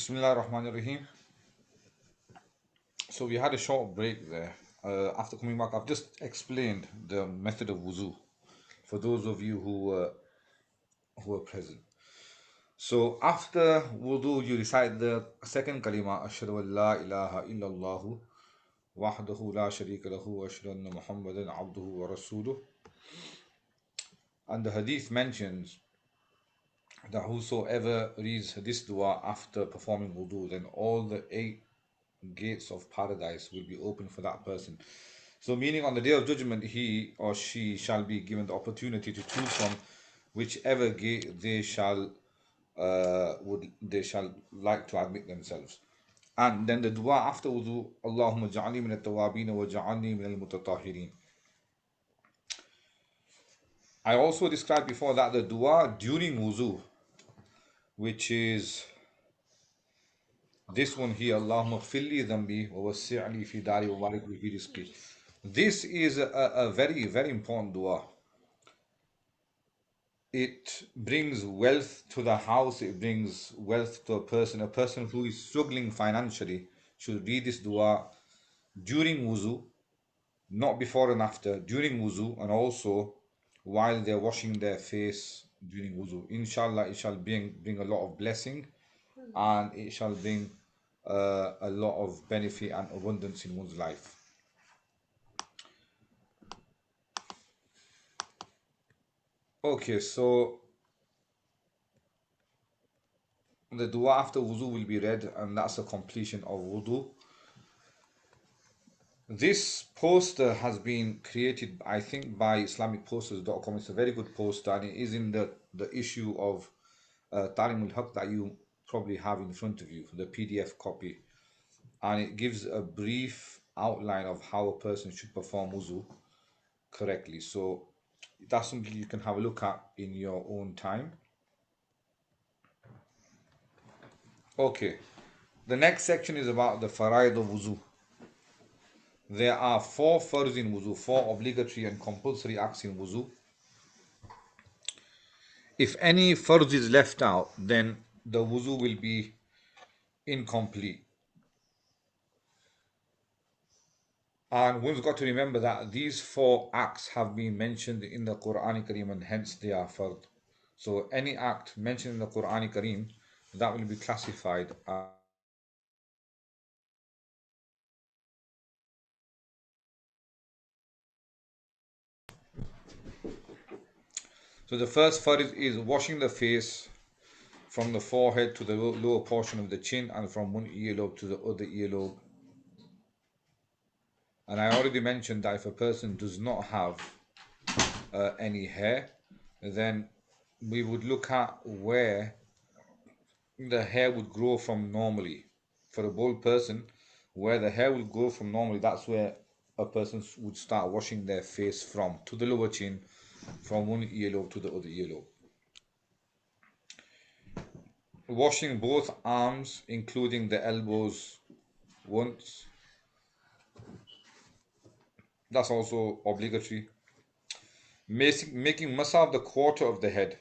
Bismillah ar-Rahman ar-Rahim. So we had a short break there. After coming back, I've just explained the method of wuzu for those of you who were present. So after wudu, you recite the second kalima, Ashhadu an la ilaha illallah wahdahu la sharika lahu wa ashhadu anna Muhammadan abduhu wa rasuluh. And the hadith mentions that whosoever reads this dua after performing wudu, then all the eight gates of paradise will be open for that person. So, meaning on the day of judgment, he or she shall be given the opportunity to choose from whichever gate they shall like to admit themselves. And then the dua after wudu, Allahumma ja'alni min at-tawabin wa ja'alni min al-mutatahhirin. I also described before that the dua during wudu, which is this one here, Allahumma khfirli dhanbi wa wasi'li fi dari wa barik li fi rizqi. This is a very, very important dua. It brings wealth to the house, it brings wealth to a person. A person who is struggling financially should read this dua during wuzu, not before and after, during wuzu, and also while they're washing their face during wuzu. Inshallah, it shall bring a lot of blessing, and it shall bring a lot of benefit and abundance in one's life. Okay, so the dua after wudu will be read, and that's a completion of wudu. This poster has been created, I think, by IslamicPosters.com. It's a very good poster, and it is in the issue of Talim al-Haq that you probably have in front of you, the PDF copy. And it gives a brief outline of how a person should perform wuzu correctly. So that's something you can have a look at in your own time. Okay, the next section is about the faraid of wuzu. There are 4 farz in wuzu, 4 obligatory and compulsory acts in wuzu. If any farz is left out, then the wuzu will be incomplete. And one's got to remember that these 4 acts have been mentioned in the Quran Kareem, and hence they are fard. So any act mentioned in the Quran Kareem, that will be classified as. So the first fard is washing the face from the forehead to the lower portion of the chin, and from one earlobe to the other earlobe. And I already mentioned that if a person does not have any hair, then we would look at where the hair would grow from normally. For a bald person, where the hair will grow from normally, that's where a person would start washing their face from, to the lower chin, from one earlobe to the other earlobe. Washing both arms, including the elbows, once. That's also obligatory. Making masa of the quarter of the head.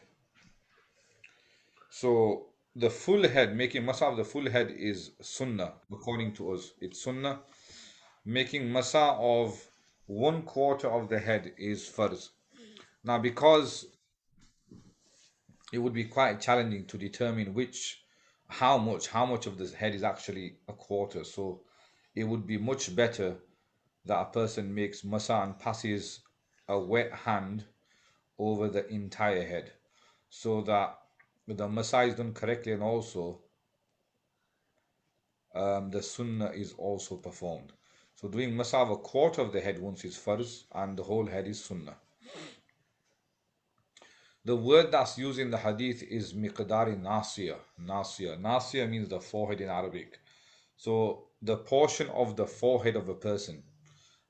So the full head, making masa of the full head is sunnah, according to us. It's sunnah. Making masa of 1/4 of the head is farz. Now, because it would be quite challenging to determine how much of the head is actually a quarter. So it would be much better that a person makes masa and passes a wet hand over the entire head, so that the masa is done correctly, and also the sunnah is also performed. So doing masa of 1/4 of the head once is farz, and the whole head is sunnah. The word that's used in the hadith is miqdari nasiya. Nasiya means the forehead in Arabic. So the portion of the forehead of a person,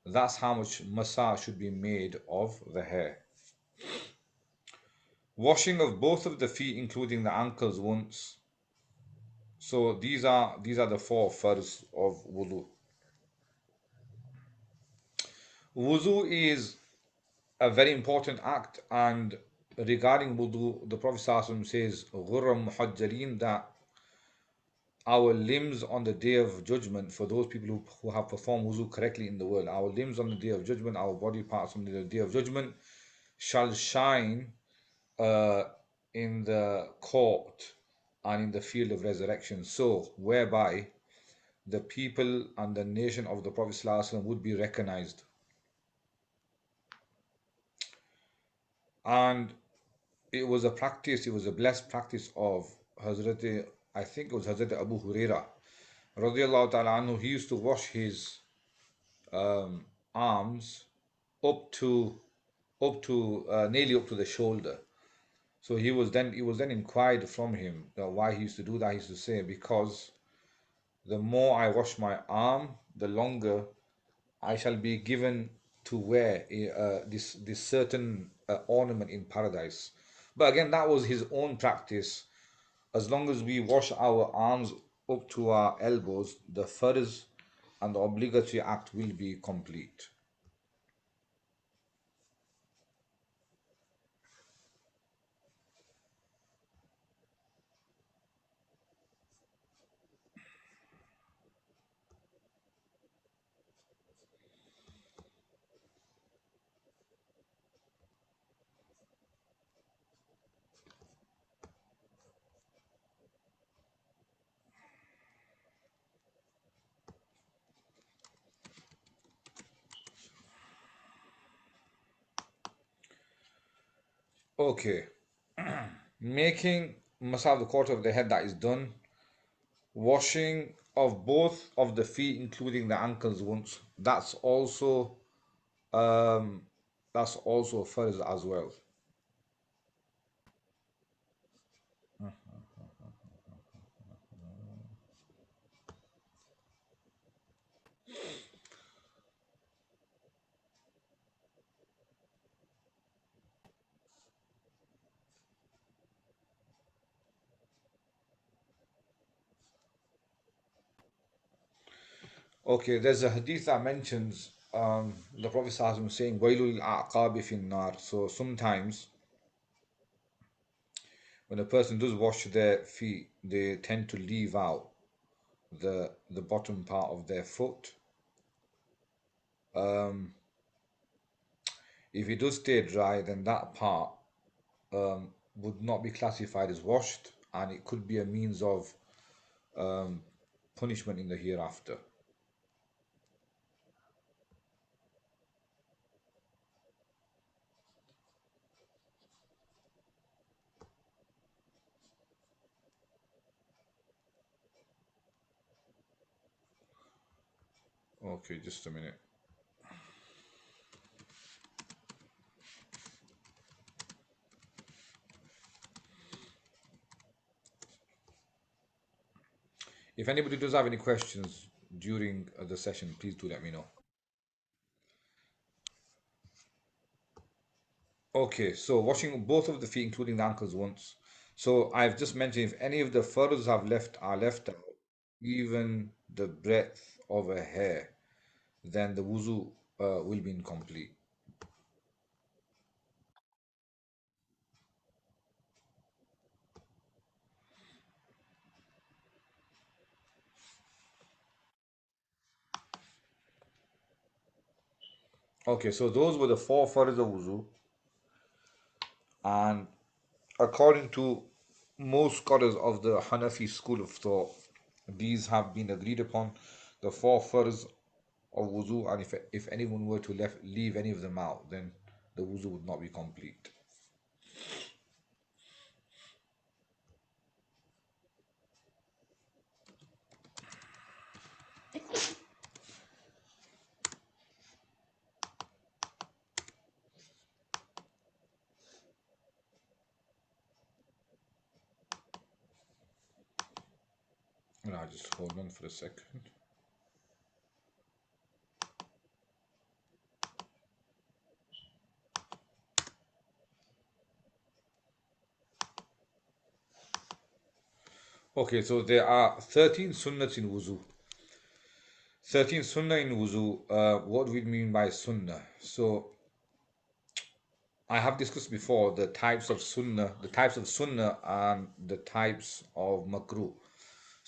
that's how much masa should be made of the hair. Washing of both of the feet, including the ankles, once. So these are the 4 farz of wudu. Wudu is a very important act, and regarding wudu, the Prophet ﷺ says, "Ghurram muhajjalin," that our limbs on the day of judgment, for those people who have performed wuzu correctly in the world, our limbs on the day of judgment, our body parts on the day of judgment shall shine uh, in the court and in the field of resurrection. So, whereby the people and the nation of the Prophet ﷺ would be recognized. And it was a practice, it was a blessed practice of Hazrat, I think it was Hazrat Abu Huraira, radiallahu ta'ala anhu. He used to wash his arms up to nearly up to the shoulder. So it was then inquired from him why he used to do that. He used to say, because the more I wash my arm, the longer I shall be given to wear this certain ornament in paradise. But again, that was his own practice. As long as we wash our arms up to our elbows, the farz and the obligatory act will be complete. Okay, making massage the quarter of the head, that is done. Washing of both of the feet, including the ankles once, um, that's also farz as well. Okay, there's a hadith that mentions the Prophet ﷺ saying, "Wailul aqabi fin nar." So sometimes when a person does wash their feet, they tend to leave out the bottom part of their foot. Um, if it does stay dry, then that part would not be classified as washed, and it could be a means of um, punishment in the hereafter. Okay, just a minute. If anybody does have any questions during the session, please do let me know. Okay, so washing both of the feet, including the ankles once. So I've just mentioned if any of the furrows are left out, even the breadth of a hair, then the wuzu will be incomplete. Okay, so those were the four furrows of wuzu, and according to most scholars of the Hanafi school of thought, these have been agreed upon, the four furrows of wuzu, and if anyone were to leave any of them out, then the wuzu would not be complete. Now just hold on for a second. Okay, so there are 13 sunnahs in wuzu. 13 sunnah in wuzu. What do we mean by sunnah? So I have discussed before the types of sunnah and the types of makruh.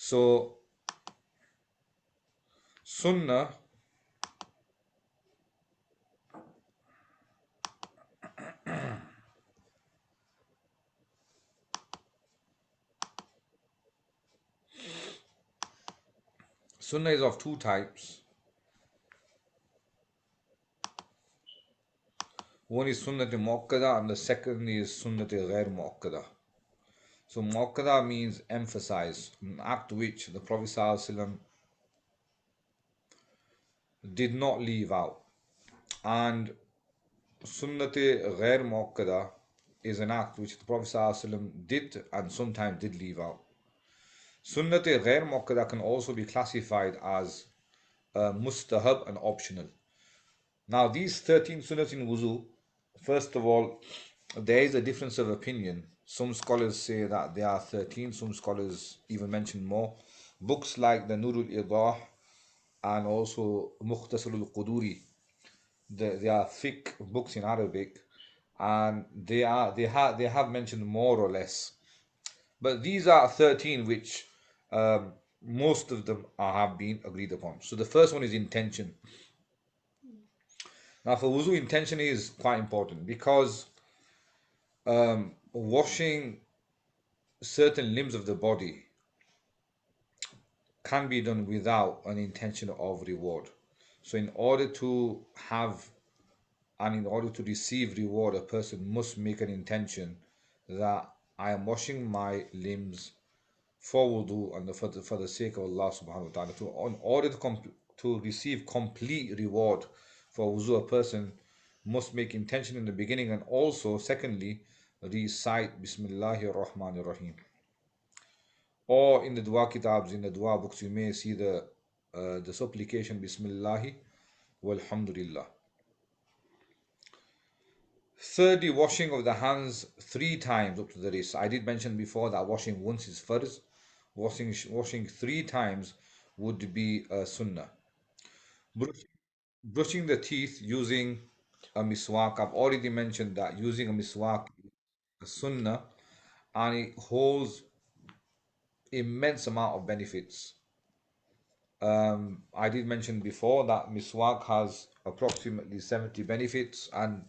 So sunnah, sunnah is of two types. One is sunnat muakkada and the second is sunnat ghair muakkada. So muakkada means emphasize, an act which the Prophet ﷺ did not leave out. And sunnat ghair muakkada is an act which the Prophet ﷺ did and sometimes did leave out. Sunnat ghair muakkada can also be classified as mustahab and optional. Now, these 13 sunnahs in wuzu, first of all, there is a difference of opinion. Some scholars say that there are 13, some scholars even mention more. Books like the Nurul Idah and also Mukhtasarul Quduri, they are thick books in Arabic, and they have mentioned more or less. But these are 13 which most of them have been agreed upon. So the first one is intention. Now, for wuzu, intention is quite important because washing certain limbs of the body can be done without an intention of reward. So, in order to have and in order to receive reward, a person must make an intention that I am washing my limbs for wudu and for the sake of Allah subhanahu wa ta'ala. In order to receive complete reward for wudu, a person must make intention in the beginning, and also, secondly, recite Bismillahir Rahmanir Rahim. Or in the dua kitabs, in the dua books, you may see the supplication Bismillahi walhamdulillah. Thirdly, washing of the hands 3 times up to the wrist. I did mention before that washing once is farz. Washing 3 times would be a sunnah. Brushing the teeth using a miswak. I've already mentioned that using a miswak is a sunnah, and it holds immense amount of benefits. I did mention before that miswak has approximately 70 benefits, and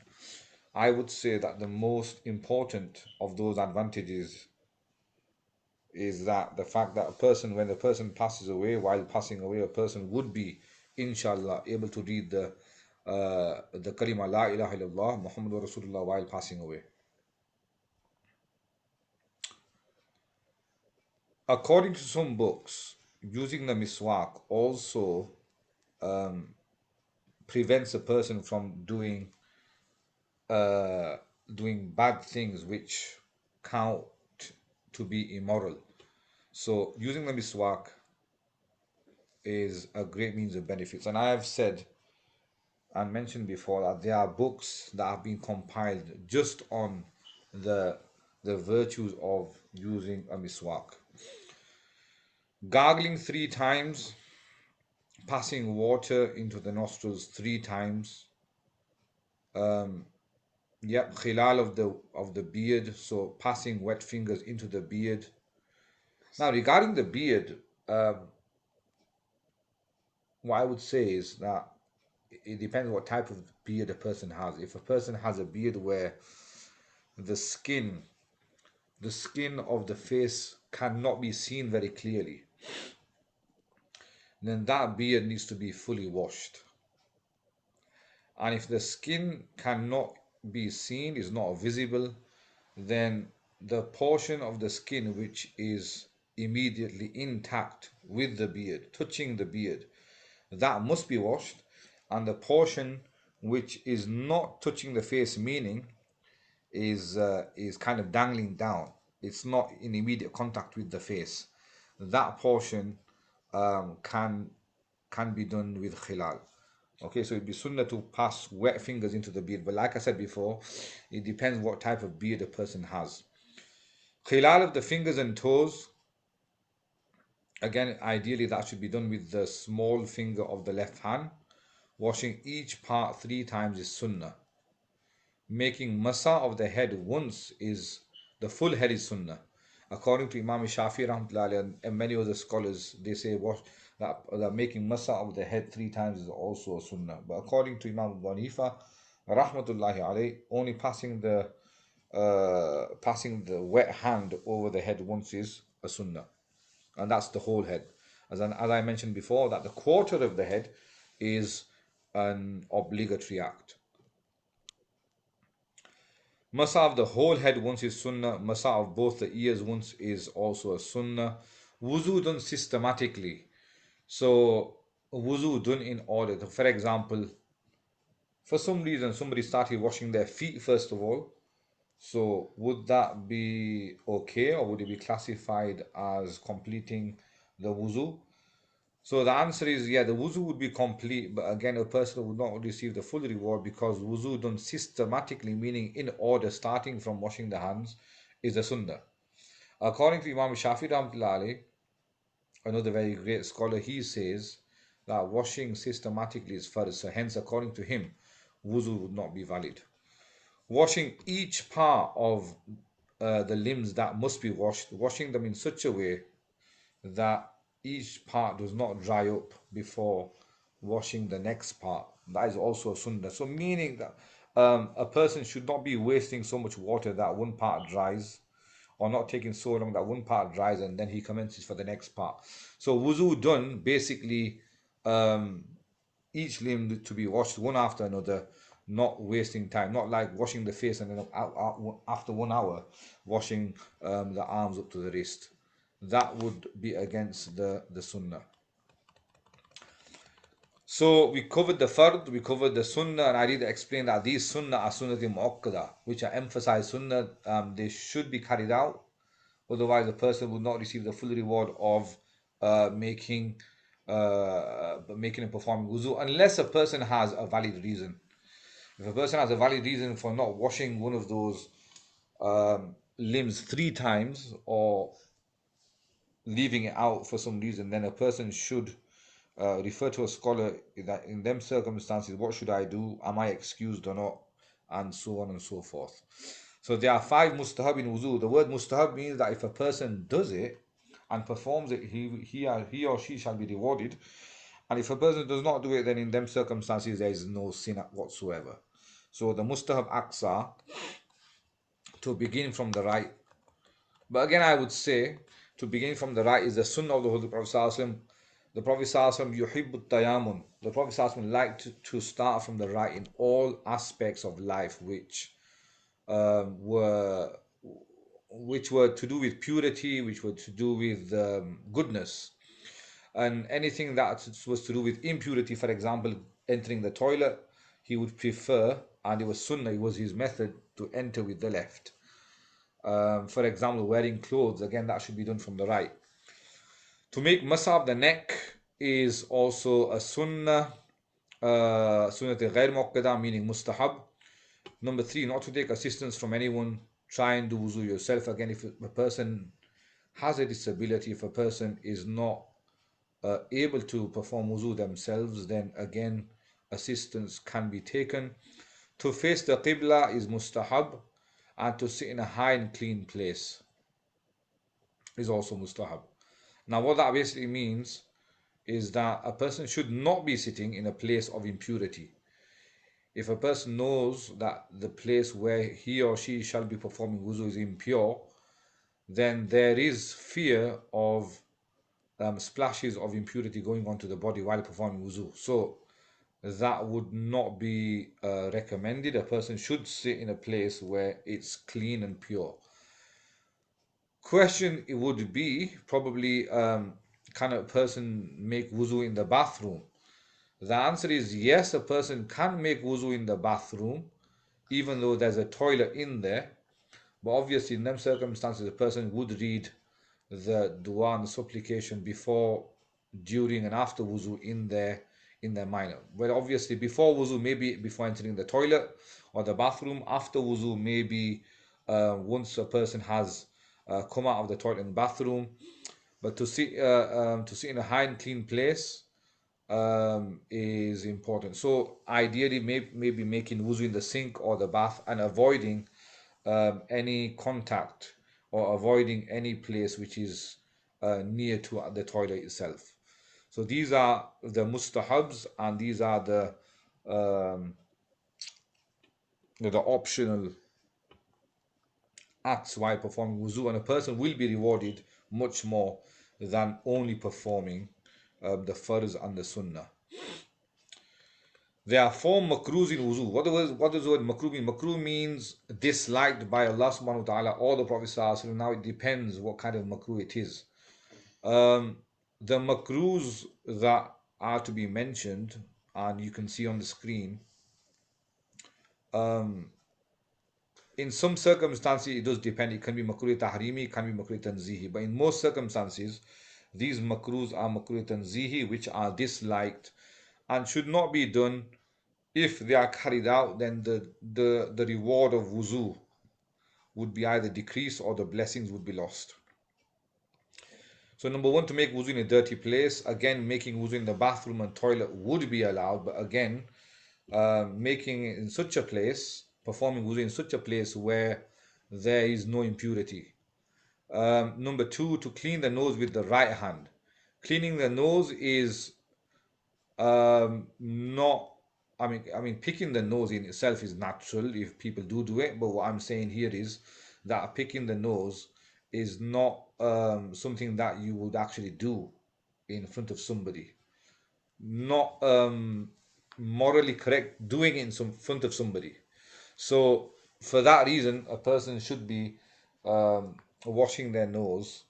I would say that the most important of those advantages is that the fact that when a person passes away, while passing away, a person would be, inshallah, able to read the kalima La ilaha illallah Muhammadur Rasulullah while passing away. According to some books, using the miswak also prevents a person from uh, doing bad things which count to be immoral. So using the miswak is a great means of benefits. And I have said and mentioned before that there are books that have been compiled just on the the virtues of using a miswak. Gargling 3 times, passing water into the nostrils 3 times. Yep, khilal of the beard, so passing wet fingers into the beard. Now, regarding the beard, what I would say is that it depends what type of beard a person has. If a person has a beard where the skin the skin of the face cannot be seen very clearly, then that beard needs to be fully washed. And if the skin cannot be seen, is not visible, then the portion of the skin which is immediately intact with the beard, touching the beard, that must be washed. And the portion which is not touching the face, meaning is kind of dangling down, it's not in immediate contact with the face, that portion can be done with khilal. Okay, so it'd be sunnah to pass wet fingers into the beard, but like I said before, it depends what type of beard a person has. Khilal of the fingers and toes, again, ideally that should be done with the small finger of the left hand. Washing each part 3 times is sunnah. Making masa of the head once is the full head is sunnah. According to Imam Shafi rahmatullahi and many other scholars, they say that making masa of the head 3 times is also a sunnah. But according to Imam Abu Hanifa rahmatullahi alayhi, only passing the wet hand over the head once is a sunnah, and that's the whole head. As I mentioned before, that the quarter of the head is an obligatory act. Masa of the whole head once is sunnah. Masa of both the ears once is also a sunnah. Wuzu done systematically. So wuzu done in order. For example, for some reason somebody started washing their feet first of all. So would that be okay, or would it be classified as completing the wuzu? So the answer is yeah, the wuzu would be complete, but again, a person would not receive the full reward because wuzu done systematically, meaning in order, starting from washing the hands, is a sunnah. According to Imam Shafi Rahmatullahi, another very great scholar, he says that washing systematically is first. So hence, according to him, wuzu would not be valid. Washing each part of the limbs that must be washed, washing them in such a way that each part does not dry up before washing the next part. That is also a sunnah. So meaning that a person should not be wasting so much water that one part dries, or not taking so long that one part dries and then he commences for the next part. So wuzu done basically, um, each limb to be washed one after another, not wasting time, not like washing the face and then after 1 hour washing the arms up to the wrist. That would be against the sunnah. So we covered the fard, we covered the sunnah, and I did explain that these sunnah are sunnati muakkada, which are emphasized sunnah. They should be carried out, otherwise the person will not receive the full reward of making and performing wuzu, unless a person has a valid reason. If a person has a valid reason for not washing one of those limbs 3 times, or leaving it out for some reason, then a person should refer to a scholar that in them circumstances, what should I do? Am I excused or not? And so on and so forth. So there are 5 mustahab in wuzu. The word mustahab means that if a person does it and performs it, he or she shall be rewarded. And if a person does not do it, then in them circumstances there is no sin whatsoever. So the mustahab acts are to begin from the right. But again, I would say to begin from the right is the sunnah of the Holy Prophet Sallallahu. The Prophet Sallallahu yuhibbu tayamun. The Prophet Sallallahu liked to start from the right in all aspects of life, um, were which were to do with purity, which were to do with goodness, and anything that was to do with impurity, for example, entering the toilet, he would prefer, and it was sunnah, it was his method to enter with the left. For example, wearing clothes, again, that should be done from the right. To make masab the neck is also a sunnah, sunnah ghair muqaddam, meaning mustahab. Number 3, not to take assistance from anyone. Try and do wuzu yourself. Again, if a person has a disability, if a person is not able to perform wuzu themselves, then again, assistance can be taken. To face the qibla is mustahab, and to sit in a high and clean place is also mustahab. Now, what that basically means is that a person should not be sitting in a place of impurity. If a person knows that the place where he or she shall be performing wuzu is impure, then there is fear of splashes of impurity going onto the body while performing wuzu. So that would not be recommended. A person should sit in a place where it's clean and pure. Question it would be probably, can a person make wuzu in the bathroom? The answer is yes, a person can make wuzu in the bathroom, even though there's a toilet in there. But obviously, in them circumstances, a person would read the dua and the supplication before, during, and after wuzu in their mind. Well, obviously, before wuzu, maybe before entering the toilet or the bathroom. After wuzu, maybe once a person has come out of the toilet and bathroom. But to sit in a high and clean place is important. So ideally, maybe making wuzu in the sink or the bath and avoiding any contact or avoiding any place which is near to the toilet itself. So these are the mustahabs, and these are um, the optional acts while performing wuzu, and a person will be rewarded much more than only performing the farz and the sunnah. There are four makruhs in wuzu. What does the word makruh mean? Makruh means disliked by Allah subhanahu wa ta'ala or the Prophet sallallahu alaihi wasallam. Now it depends what kind of makruh it is. Um, the makruhs that are to be mentioned, and you can see on the screen, um, in some circumstances it does depend. It can be makruh tahrimi, it can be makruh tanzihi. But in most circumstances, these makruhs are makruh tanzihi, which are disliked and should not be done. If they are carried out, then the reward of wuzu would be either decreased or the blessings would be lost. So number one, to make wuzu in a dirty place. Again, making wuzu in the bathroom and toilet would be allowed, but again, making it in such a place, performing wuzu in such a place where there is no impurity. Number two, to clean the nose with the right hand. Cleaning the nose is not. I mean, picking the nose in itself is natural if people do it. But what I'm saying here is that picking the nose is not something that you would actually do in front of somebody. Not morally correct doing it in some front of somebody. So for that reason, a person should be washing their nose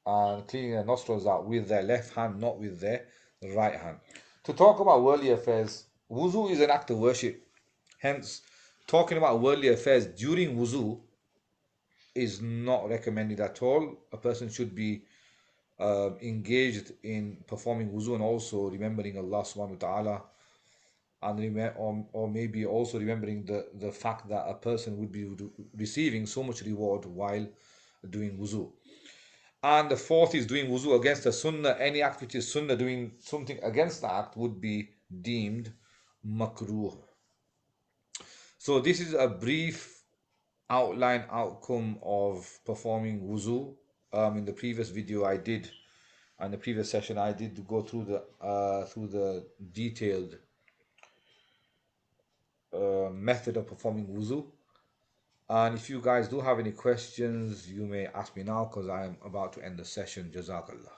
and cleaning their nostrils out with their left hand, not with their right hand. To talk about worldly affairs, wuzu is an act of worship. Hence, talking about worldly affairs during wuzu is not recommended at all. A person should be engaged in performing wuzu and also remembering Allah subhanahu wa ta'ala, and or maybe also remembering the fact that a person would be receiving so much reward while doing wuzu. And the fourth is doing wuzu against the sunnah. Any act which is sunnah, doing something against the act would be deemed makruh. So this is a brief outline outcome of performing wuzu. In the previous video I did, and the previous session I did go through the detailed method of performing wuzu. And if you guys do have any questions, you may ask me now because I am about to end the session. Jazakallah.